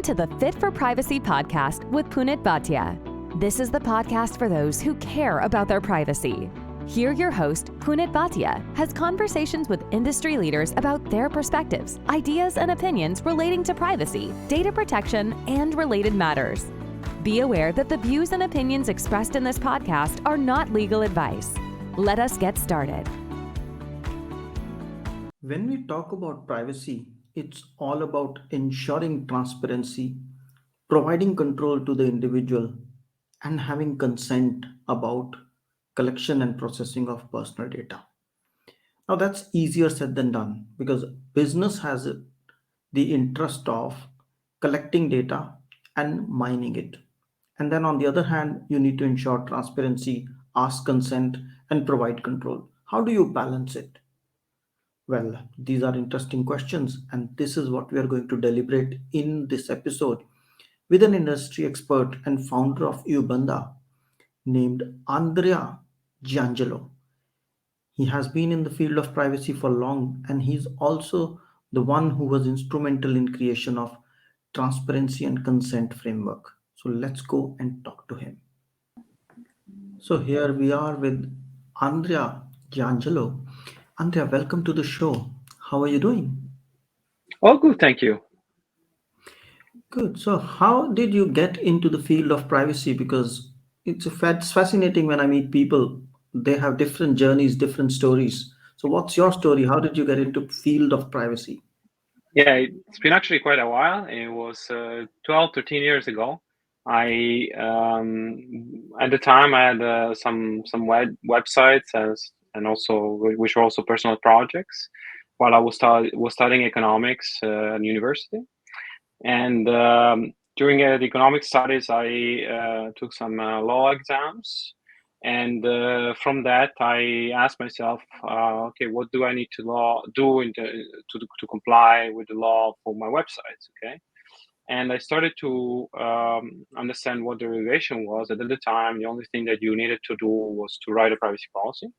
to the Fit4Privacy podcast with Punit Bhatia. This is the podcast for those who care about their privacy. Here, your host, Punit Bhatia, has conversations with industry leaders about their perspectives, ideas, and opinions relating to privacy, data protection, and related matters. Be aware that the views and opinions expressed in this podcast are not legal advice. Let us get started. When we talk about privacy, it's all about ensuring transparency, providing control to the individual, and having consent about collection and processing of personal data. Now, that's easier said than done because business has the interest of collecting data and mining it. And then on the other hand, you need to ensure transparency, ask consent, and provide control. How do you balance it? Well, these are interesting questions, and this is what we are going to deliberate in this episode with an industry expert and founder of IUBENDA named Andrea Giannangelo. He has been in the field of privacy for long, and he's also the one who was instrumental in creation of transparency and consent framework. So let's go and talk to him. So here we are with Andrea Giannangelo. Andrea, welcome to the show. How are you doing? Oh, good, thank you. Good. So, how did you get into the field of privacy? Because it's fascinating when I meet people. They have different journeys, different stories. So, what's your story? How did you get into field of privacy? Yeah, it's been actually quite a while. It was 12, 13 years ago. I at the time I had some websites and also which were also personal projects while I was studying economics at university. And during the economic studies, I took some law exams. And from that, I asked myself, okay, what do I need to do to comply with the law for my websites? Okay, and I started to understand what the regulation was. At the time, the only thing that you needed to do was to write a privacy policy,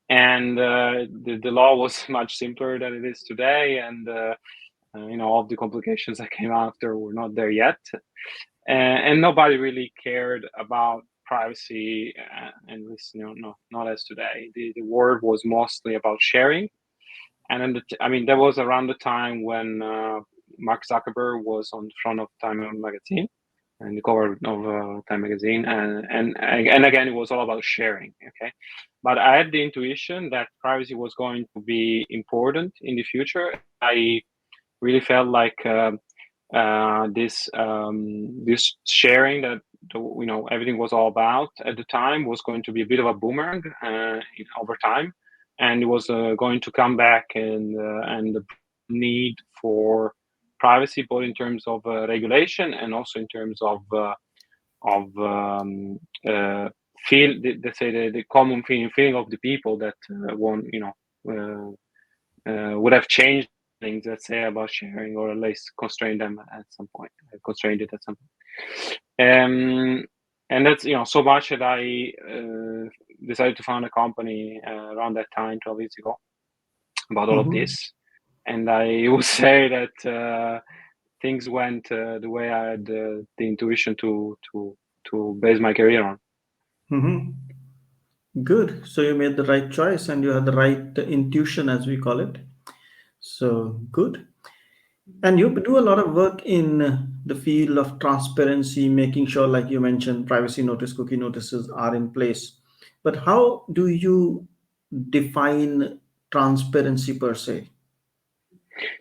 and the law was much simpler than it is today. And all of the complications that came after were not there yet, and nobody really cared about privacy, and this, not as today. The word was mostly about sharing, and then that was around the time when Mark Zuckerberg was on the front of Time magazine and the cover of Time magazine, and again it was all about sharing. Okay, but I had the intuition that privacy was going to be important in the future. I really felt like this sharing that everything was all about at the time was going to be a bit of a boomerang over time, and it was going to come back, and the need for privacy, both in terms of regulation and also in terms of let's say the common feeling of the people that would have changed things, let's say, about sharing, or at least constrained it at some point. And that's so much that I decided to found a company around that time, 12 years ago, about all of Mhm. this. And I would say that things went the way I had the intuition to base my career on. Mhm. Good. So, you made the right choice and you had the right intuition, as we call it. So, good. And you do a lot of work in the field of transparency, making sure, like you mentioned, privacy notice, cookie notices are in place. But how do you define transparency per se?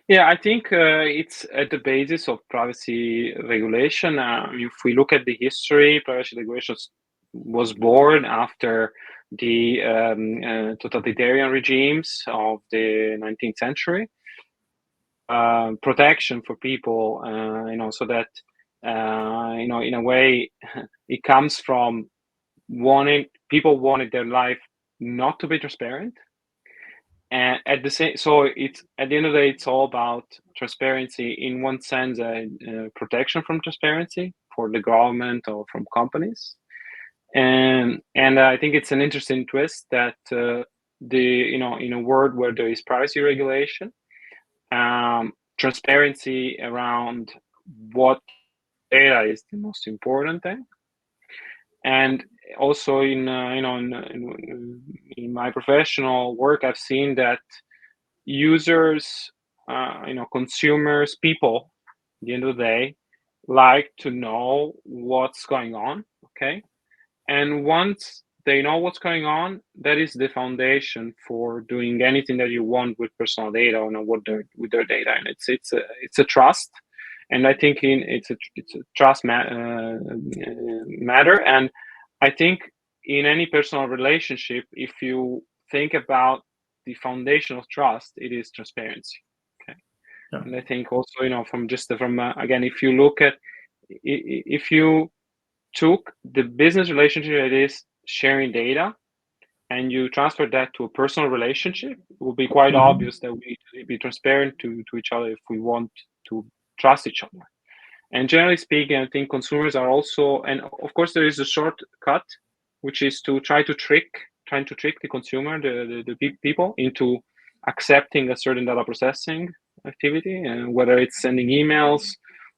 Yeah, I think it's at the basis of privacy regulation. If we look at the history, privacy regulation was born after the totalitarian regimes of the 19th century. Protection for people, so that in a way, it comes from people wanted their life not to be transparent, and at the same, so it's at the end of the day, it's all about transparency in one sense, protection from transparency for the government or from companies, and I think it's an interesting twist that in a world where there is privacy regulation, transparency around what data is the most important thing. And also in my professional work, I've seen that users, consumers, people, at the end of the day, like to know what's going on. Okay, and once they know what's going on, that is the foundation for doing anything that you want with personal data or with their data. And it's a trust, and I think it's a trust matter. And I think in any personal relationship, if you think about the foundation of trust, it is transparency. Okay, Yeah. and I think also from again, if you look at if you took the business relationship that is sharing data and you transfer that to a personal relationship, it will be quite obvious that we need to be transparent to each other if we want to trust each other. And generally speaking, I think consumers are also, and of course there is a shortcut, which is to trying to trick the consumer, the people, into accepting a certain data processing activity, and whether it's sending emails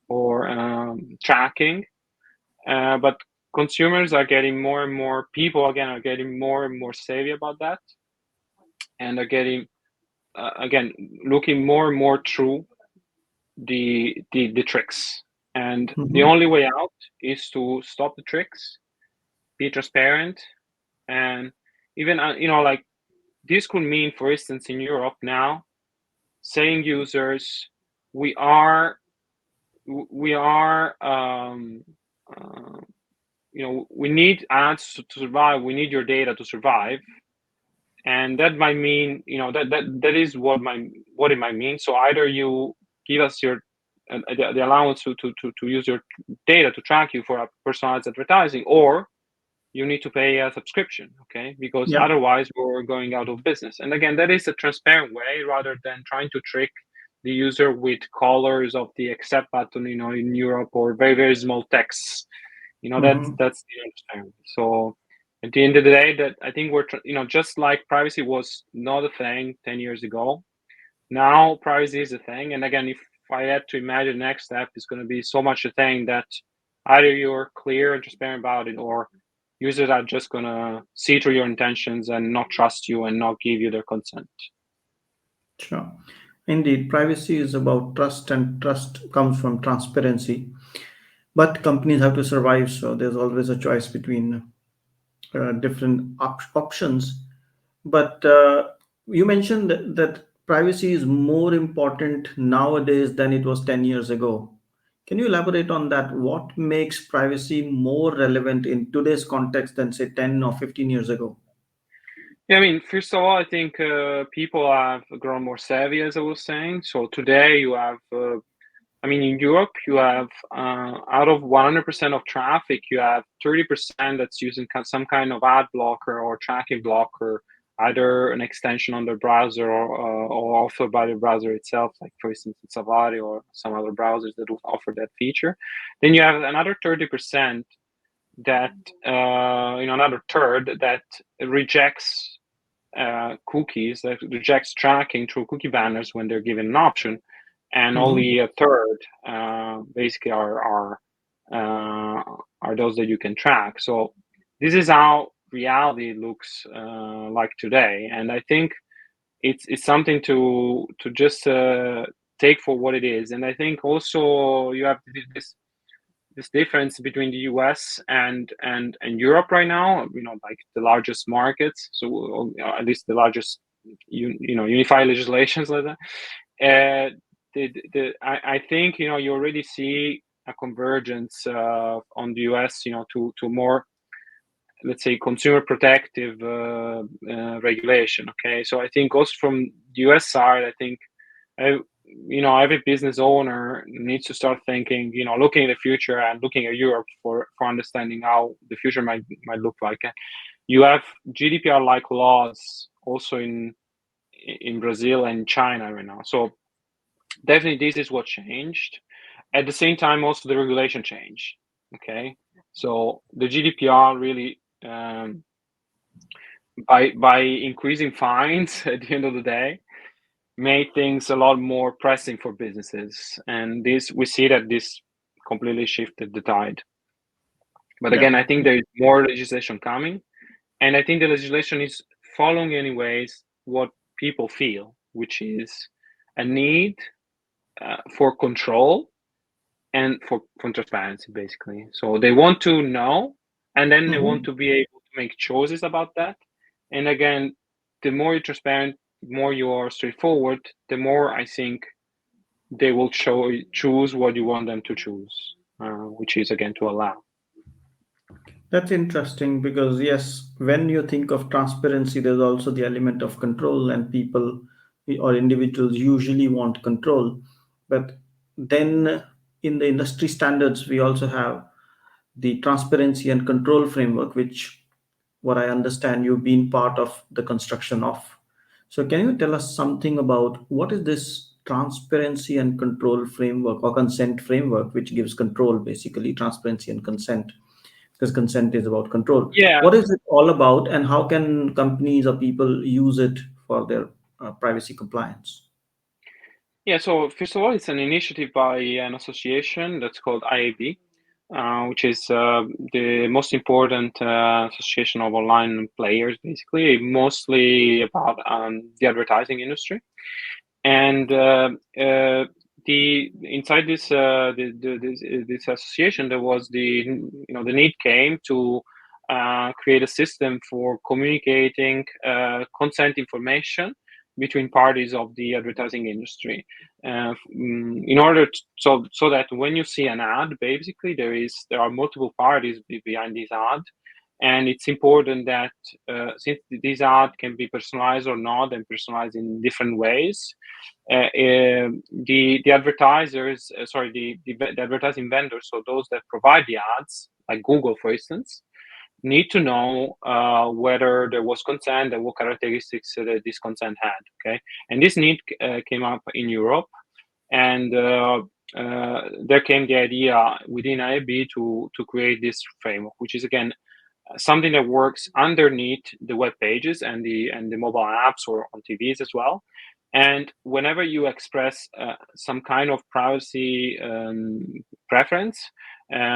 or tracking. But consumers are getting more and more, people again are getting more and more savvy about that, and are getting again looking more and more through the tricks. And the only way out is to stop the tricks, be transparent, and even like this could mean, for instance, in Europe now, saying users, we are we need ads to survive. We need your data to survive, and that might mean that is what it might mean. So either you give us your the allowance to use your data to track you for a personalized advertising, or you need to pay a subscription, okay? Because Yeah. otherwise we're going out of business. And again, that is a transparent way rather than trying to trick the user with colors of the accept button, in Europe, or very, very small text. That's the transparent. So at the end of the day, that I think we're, just like privacy was not a thing 10 years ago, now privacy is a thing. And again, if I had to imagine the next step, is going to be so much a thing that either you're clear and transparent about it, or users are just going to see through your intentions and not trust you and not give you their consent. Sure. Indeed, privacy is about trust, and trust comes from transparency. But companies have to survive, so there's always a choice between different options. But you mentioned that privacy is more important nowadays than it was 10 years ago. Can you elaborate on that? What makes privacy more relevant in today's context than, say, 10 or 15 years ago? Yeah, I mean, first of all, I think people have grown more savvy, as I was saying. So today you have, in Europe, you have out of 100% of traffic, you have 30% that's using some kind of ad blocker or tracking blocker, either an extension on the browser or offered by the browser itself, like for instance, Safari or some other browsers that will offer that feature. Then you have another 30% that, another third that rejects cookies, that rejects tracking through cookie banners when they're given an option, and only a third basically are those that you can track. So this is how reality looks like today, and I think it's something to just take for what it is. And I think also you have this difference between the US and Europe right now, like the largest markets, so at least the largest unified legislations like that. I think you already see a convergence on the US, to more, let's say, consumer protective regulation. Okay, so I think also from the US side, I think every business owner needs to start thinking, looking at the future and looking at Europe for understanding how the future might look like. You have GDPR like laws also in Brazil and China right now. So definitely this is what changed. At the same time, also the regulation changed. Okay, so the GDPR really by increasing fines at the end of the day, made things a lot more pressing for businesses, and we see that this completely shifted the tide. But Yeah. again, I think there is more legislation coming, and I think the legislation is following anyways what people feel, which is a need for control and for transparency, basically. So they want to know, and then they want to be able to make choices about that. And again, the more you're transparent, the more you are straightforward, the more I think they will choose what you want them to choose, which is again to allow. That's interesting because, yes, when you think of transparency, there's also the element of control, and people or individuals usually want control. But then in the industry standards, we also have the transparency and control framework, which, what I understand, you've been part of the construction of. So, can you tell us something about what is this transparency and control framework or consent framework, which gives control, basically, transparency and consent? Because consent is about control. Yeah, What is it all about, and how can companies or people use it for their privacy compliance? yeah. So first of all, it's an initiative by an association that's called IAB, which is the most important association of online players, basically, mostly about the advertising industry. And the inside this association, there was the need came to create a system for communicating consent information between parties of the advertising industry, in order so that when you see an ad, basically there are multiple parties behind this ad, and it's important that since this ad can be personalized or not, and personalized in different ways, the advertisers, the advertising vendors, so those that provide the ads, like Google, for instance, need to know whether there was consent and what characteristics that this consent had. Okay, and this need came up in Europe, and there came the idea within IAB to create this framework, which is again something that works underneath the web pages and the mobile apps or on TVs as well. And whenever you express some kind of privacy preference,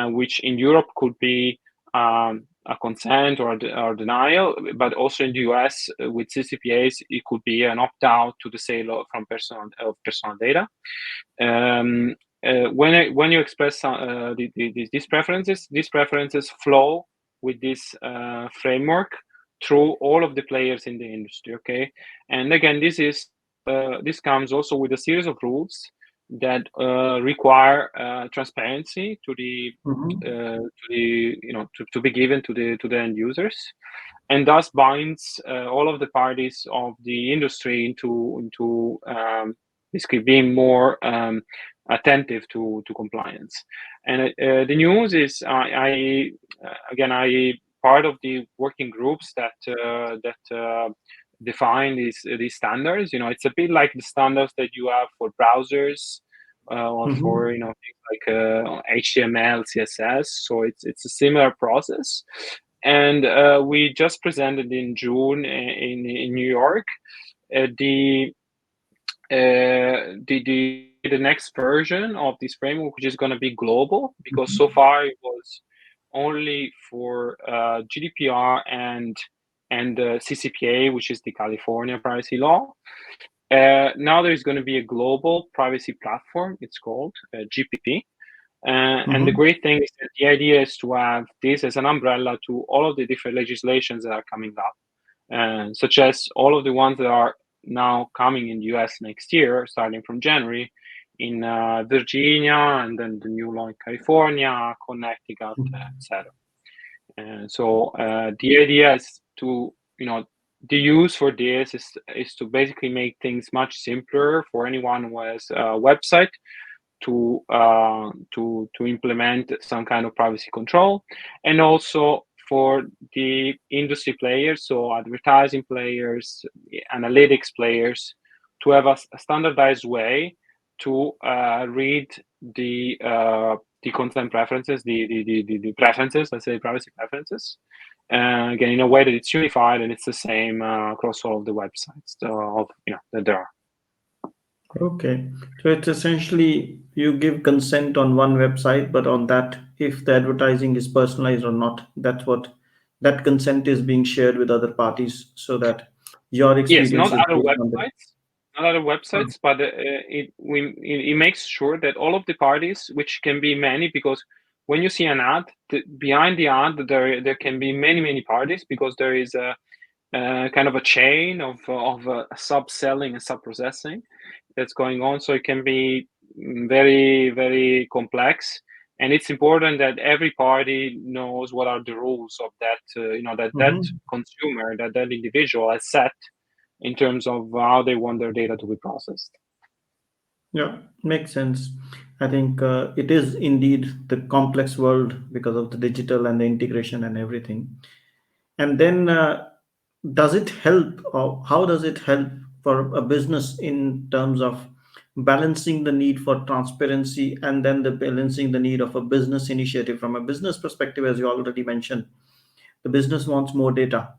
which in Europe could be a consent or denial, but also in the US with CCPAs, it could be an opt-out to the sale from personal data. When you express these preferences flow with this framework through all of the players in the industry. Okay, and again, this comes also with a series of rules that require transparency to to be given to the end users, and thus binds all of the parties of the industry into basically being more attentive to compliance. And the news is I part of the working groups that define these standards. It's a bit like the standards that you have for browsers or for Mhm. things like HTML, CSS. So it's a similar process. And we just presented in June in New York the the next version of this framework, which is going to be global, because so far it was only for GDPR and CCPA, which is the California privacy law. Now there is going to be a global privacy platform. It's called GPP. And the Mhm. great thing is that the idea is to have this as an umbrella to all of the different legislations that are coming up, such as all of the ones that are now coming in the US next year, starting from January, in Virginia, and then the new law in California, Connecticut, etc. And so the idea is to, the use for this is to basically make things much simpler for anyone who has a website to implement some kind of privacy control, and also for the industry players, so advertising players, analytics players, to have a standardized way to read the content preferences, the preferences, let's say privacy preferences, again in a way that it's unified and it's the same across all of the websites that there are. Okay. So it's essentially you give consent on one website, but on that, if the advertising is personalized or not, that's what that consent is being shared with other parties so that your Yes, experience not is other based on the. websites, not other websites, but it makes sure that all of the parties, which can be many, because when you see an ad, behind the ad there can be many parties, because there is a kind of a chain of sub selling and sub processing that's going on. So it can be very complex, and it's important that every party knows what are the rules of that. That Mhm. consumer, that individual has set in terms of how they want their data to be processed. Yeah, makes sense. I think it is indeed the complex world because of the digital and the integration and everything. And then, does it help, or how does it help for a business in terms of balancing the need for transparency and then the balancing the need of a business initiative? From a business perspective, as you already mentioned, the business wants more data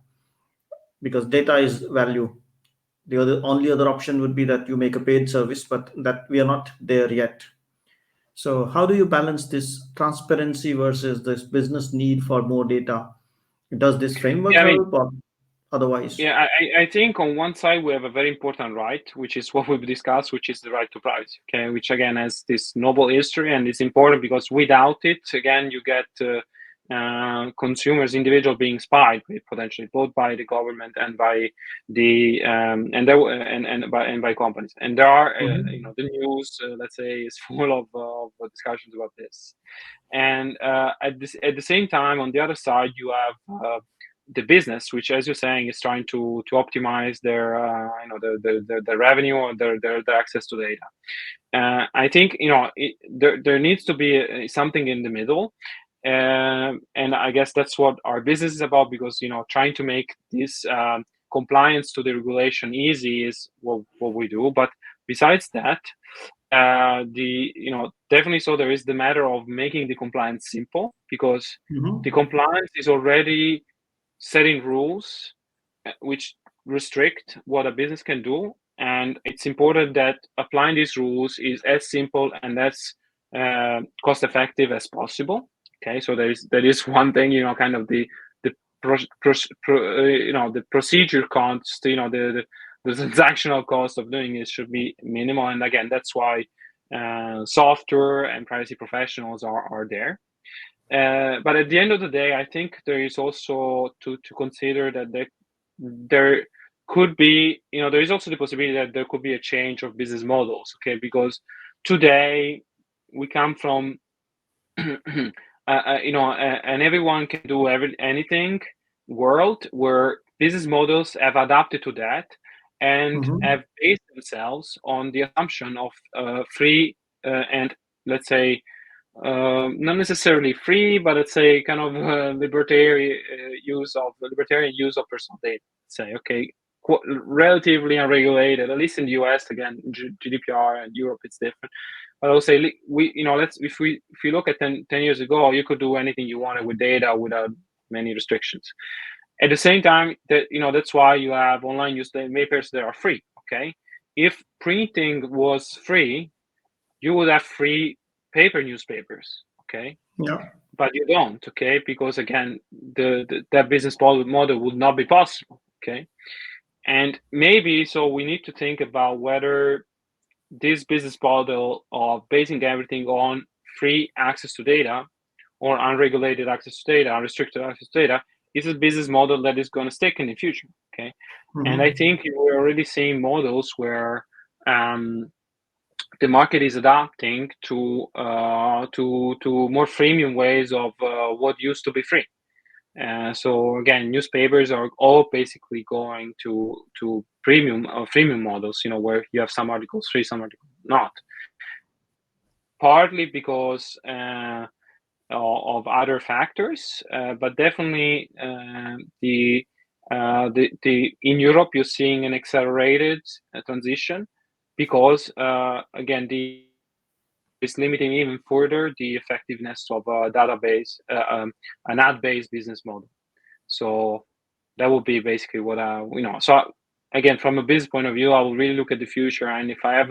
because data is value. The only other option would be that you make a paid service, but that we are not there yet. So, how do you balance this transparency versus this business need for more data? Does this framework Yeah, I mean, help or otherwise? yeah, I think on one side we have a very important right, which is what we've discussed, which is the right to privacy. Okay, which again has this noble history, and it's important because without it, again, you get consumers, individual being spied potentially both by the government and by the and by companies. And there are Mhm. the news, let's say, is full of discussions about this. And at the same time, on the other side, you have the business, which, as you're saying, is trying to optimize their the revenue or their access to data. I think there needs to be something in the middle, and I guess that's what our business is about, because trying to make this compliance to the regulation easy is what we do. But besides that, the definitely, so there is the matter of making the compliance simple, because the Mhm. compliance is already setting rules which restrict what a business can do, and it's important that applying these rules is as simple and as cost effective as possible. Okay, so that is one thing, kind of the the procedure cost, the transactional cost of doing it should be minimal. And again, that's why software and privacy professionals are there. But at the end of the day, I think there is also to consider that there could be, there is also the possibility that there could be a change of business models. Okay, because today we come from and everyone can do anything world where business models have adapted to that and Mhm. have based themselves on the assumption of free and, let's say, not necessarily free, but let's say kind of libertarian use of personal data. Say, okay, relatively unregulated, at least in the US. Again, GDPR and Europe, it's different. But I would say let's if we look at 10 years ago, you could do anything you wanted with data without many restrictions. At the same time, that's why you have online newspapers that are free. Okay, if printing was free, you would have free paper newspapers. Okay, Yeah. but you don't. Okay, because again, that business model would not be possible. Okay, and maybe so we need to think about whether this business model of basing everything on free access to data or unregulated access to data, unrestricted access to data, is a business model that is going to stick in the future. Okay, and I Mhm. think we're already seeing models where the market is adapting to more freemium ways of what used to be free. So again, newspapers are all basically going to freemium models. Where you have some articles free, some articles not. Partly because of other factors, but definitely the in Europe you're seeing an accelerated transition, because again the is limiting even further the effectiveness of a database, an ad-based business model. So that would be basically what I. So again, from a business point of view, I will really look at the future, and if I have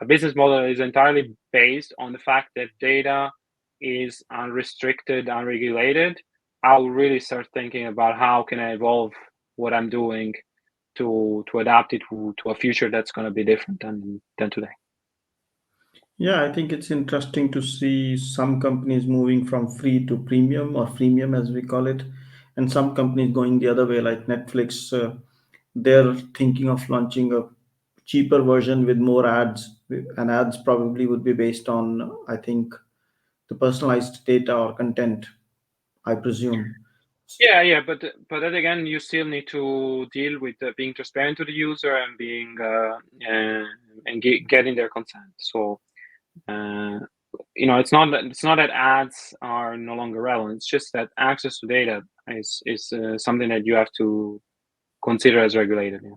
a business model is entirely based on the fact that data is unrestricted, unregulated, I'll really start thinking about how can I evolve what I'm doing to adapt it to a future that's going to be different than today. Yeah, I think it's interesting to see some companies moving from free to premium or freemium as we call it, and some companies going the other way, like Netflix. They're thinking of launching a cheaper version with more ads, and ads probably would be based on, I think, the personalized data or content, I presume. Yeah, but then again, you still need to deal with being transparent to the user and being and getting their consent. So it's not that ads are no longer relevant. It's just that access to data is something that you have to consider as regulated. Yeah.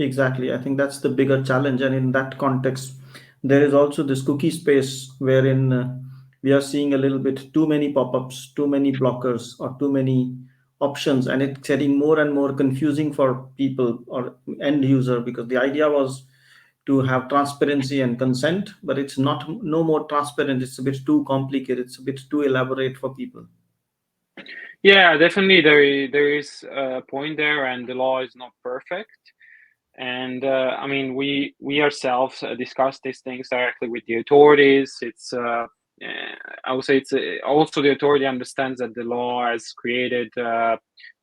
Exactly. I think that's the bigger challenge. And in that context, there is also this cookie space wherein we are seeing a little bit too many pop ups, too many blockers, or too many options. And it's getting more and more confusing for people or end user, because the idea was to have transparency and consent, but it's not no more transparent. It's a bit too complicated. It's a bit too elaborate for people. Yeah, definitely there is a point there, and the law is not perfect. And I mean, we ourselves discuss these things directly with the authorities. It's I would say it's also the authority understands that the law has created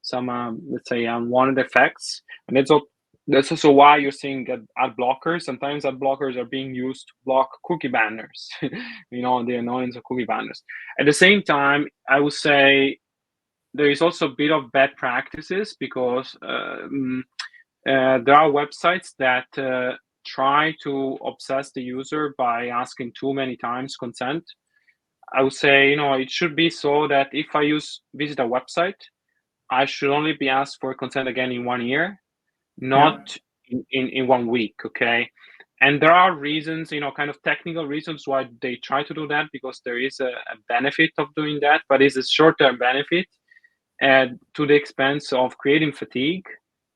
some let's say unwanted effects, and that's also why you're seeing that ad blockers. Sometimes ad blockers are being used to block cookie banners. The annoyance of cookie banners. At the same time, I would say there is also a bit of bad practices because there are websites that try to obsess the user by asking too many times consent. I would say, it should be so that if I visit a website, I should only be asked for consent again in 1 year, Yeah. not in 1 week. Okay. And there are reasons, kind of technical reasons why they try to do that, because there is a benefit of doing that, but it's a short-term benefit to the expense of creating fatigue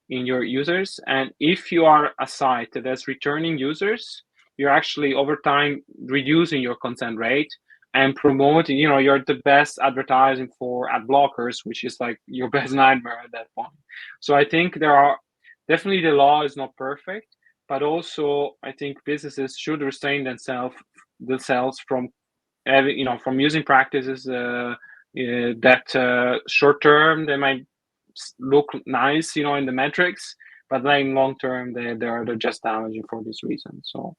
in your users. And if you are a site that has returning users, you're actually over time reducing your consent rate and promoting, you're the best advertising for ad blockers, which is like your best nightmare at that point. So I think definitely the law is not perfect, but also I think businesses should restrain themselves from having, from using practices that short term they might look nice, in the metrics, but then long term they're just damaging for this reason. So,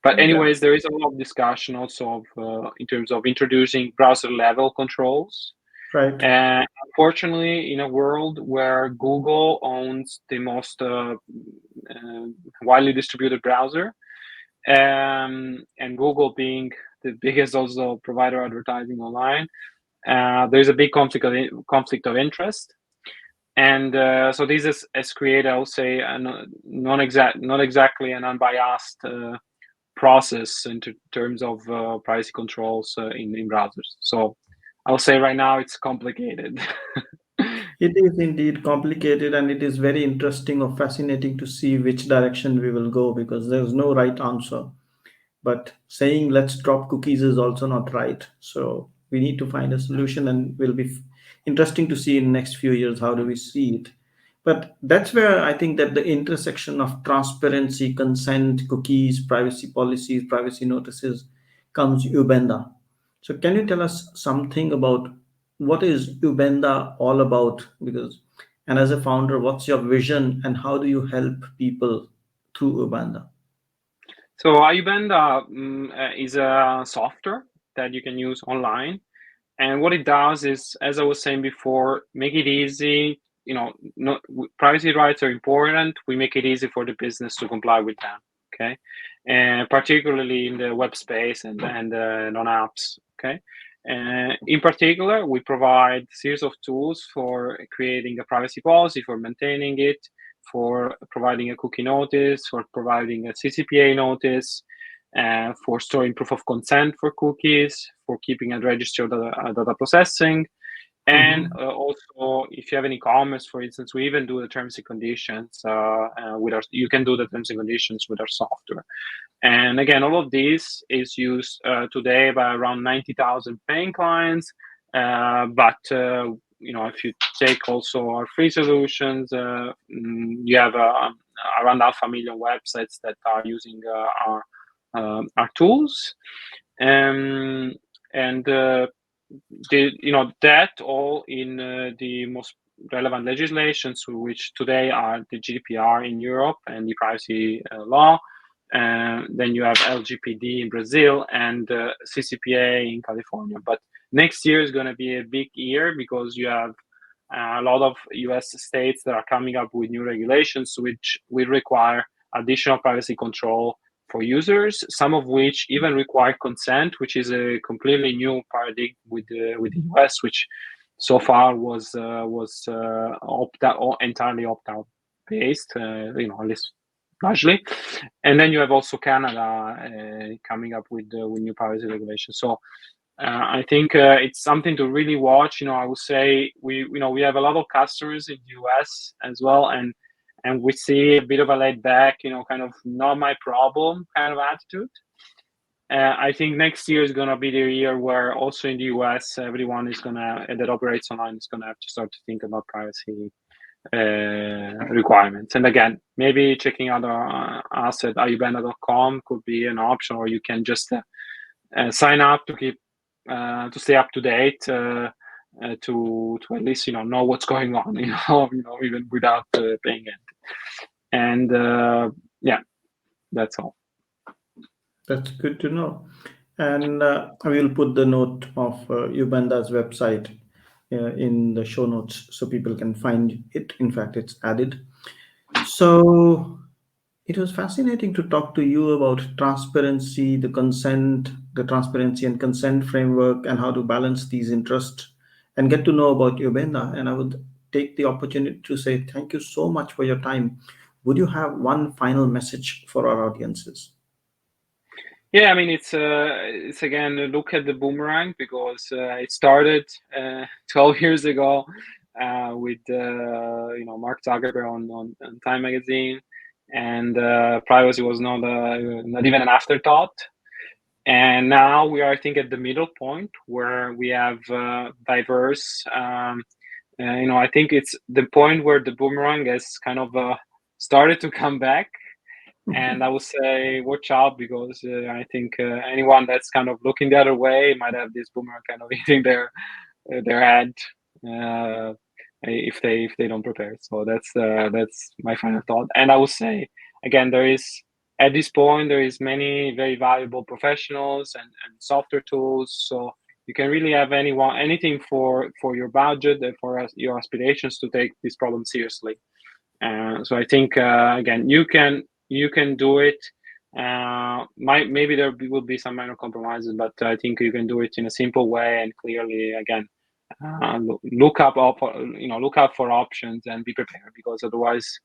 but Yeah. anyways, there is a lot of discussion also of in terms of introducing browser level controls. Right. Unfortunately, in a world where Google owns the most widely distributed browser, and Google being the biggest also provider of advertising online, there's a big conflict of interest, and so this has created, I would say, not exactly an unbiased process in terms of privacy controls in browsers. So I would say right now it's complicated. It is indeed complicated, and it is very interesting or fascinating to see which direction we will go, because there's no right answer. But saying let's drop cookies is also not right. So we need to find a solution, and will be interesting to see in next few years how do we see it. But that's where I think that the intersection of transparency, consent, cookies, privacy policies, privacy notices comes Ubenda. So can you tell us something about what is Ubenda all about? Because, and as a founder, what's your vision and how do you help people through Ubenda? So IUBENDA is a software that you can use online. And what it does is, as I was saying before, make it easy. Privacy rights are important. We make it easy for the business to comply with them. Okay, and particularly in the web space and non apps. Okay, in particular, we provide a series of tools for creating a privacy policy, for maintaining it, for providing a cookie notice, for providing a CCPA notice, for storing proof of consent for cookies, for keeping a register of data processing, And also, if you have any comments, for instance, we even do the terms and conditions you can do the terms and conditions with our software. And again, all of this is used today by around 90,000 paying clients. But if you take also our free solutions, you have around 500,000 websites that are using our tools. That all in the most relevant legislations, which today are the GDPR in Europe and the privacy law. Then you have LGPD in Brazil and CCPA in California. But next year is going to be a big year because you have a lot of US states that are coming up with new regulations, which will require additional privacy control for users, some of which even require consent, which is a completely new paradigm with the US, which so far was entirely opt-out based, at least largely. And then you have also Canada coming up with new privacy regulations. So I think it's something to really watch. I would say we have a lot of customers in the US as well, and we see a bit of a laid back, kind of not my problem kind of attitude. I think next year is going to be the year where also in the US, everyone that operates online is going to have to start to think about privacy requirements. And again, maybe checking out us at IUBENDA.com could be an option, or you can just sign up to keep to stay up to date. To at least know what's going on, even without paying it. And that's all. That's good to know. And I will put the note of Ubenda's website in the show notes so people can find it. In fact, it's added. So it was fascinating to talk to you about transparency, the transparency and consent framework, and how to balance these interests, and get to know about Ubenda. And I would take the opportunity to say thank you so much for your time. Would you have one final message for our audiences? Yeah, I mean, it's again, look at the boomerang, because it started 12 years ago with Mark Zuckerberg on Time magazine, and privacy was not even an afterthought. And now we are, I think, at the middle point where we have diverse. I think it's the point where the boomerang has kind of started to come back. And I would say, watch out, because I think anyone that's kind of looking the other way might have this boomerang kind of hitting their head if they don't prepare. So that's my final thought. And I would say, again, at this point, there is many very valuable professionals and software tools. So you can really have anything for your budget and for your aspirations to take this problem seriously. So I think again, you can do it. Maybe there will be some minor compromises, but I think you can do it in a simple way and clearly. Again, look out for options and be prepared, because otherwise,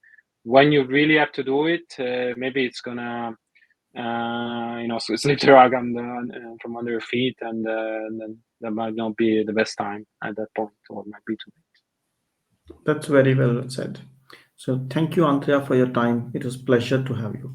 when you really have to do it, maybe it's gonna slip the rug from under your feet, and then that might not be the best time at that point, or it might be too late. That's very well said. So thank you, Andrea, for your time. It was a pleasure to have you.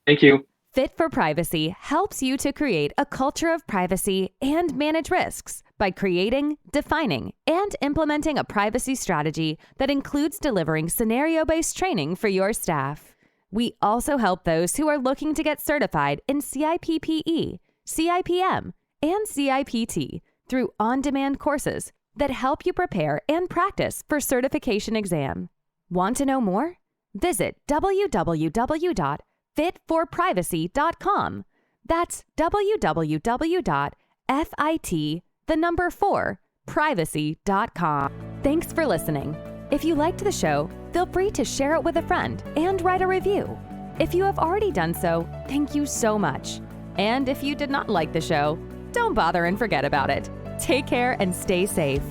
Thank you. FIT4Privacy helps you to create a culture of privacy and manage risks by creating, defining, and implementing a privacy strategy that includes delivering scenario-based training for your staff. We also help those who are looking to get certified in CIPPE, CIPM, and CIPT through on-demand courses that help you prepare and practice for certification exam. Want to know more? Visit www.fit4privacy.com. That's www.FIT4Privacy.com. Thanks for listening. If you liked the show, feel free to share it with a friend and write a review. If you have already done so, thank you so much. And if you did not like the show, don't bother and forget about it. Take care and stay safe.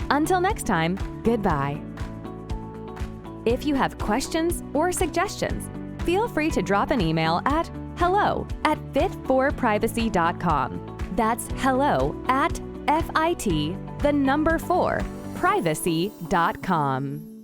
Until next time, goodbye. If you have questions or suggestions, feel free to drop an email at hello@fit4privacy.com. That's hello@FIT the number 4, privacy.com.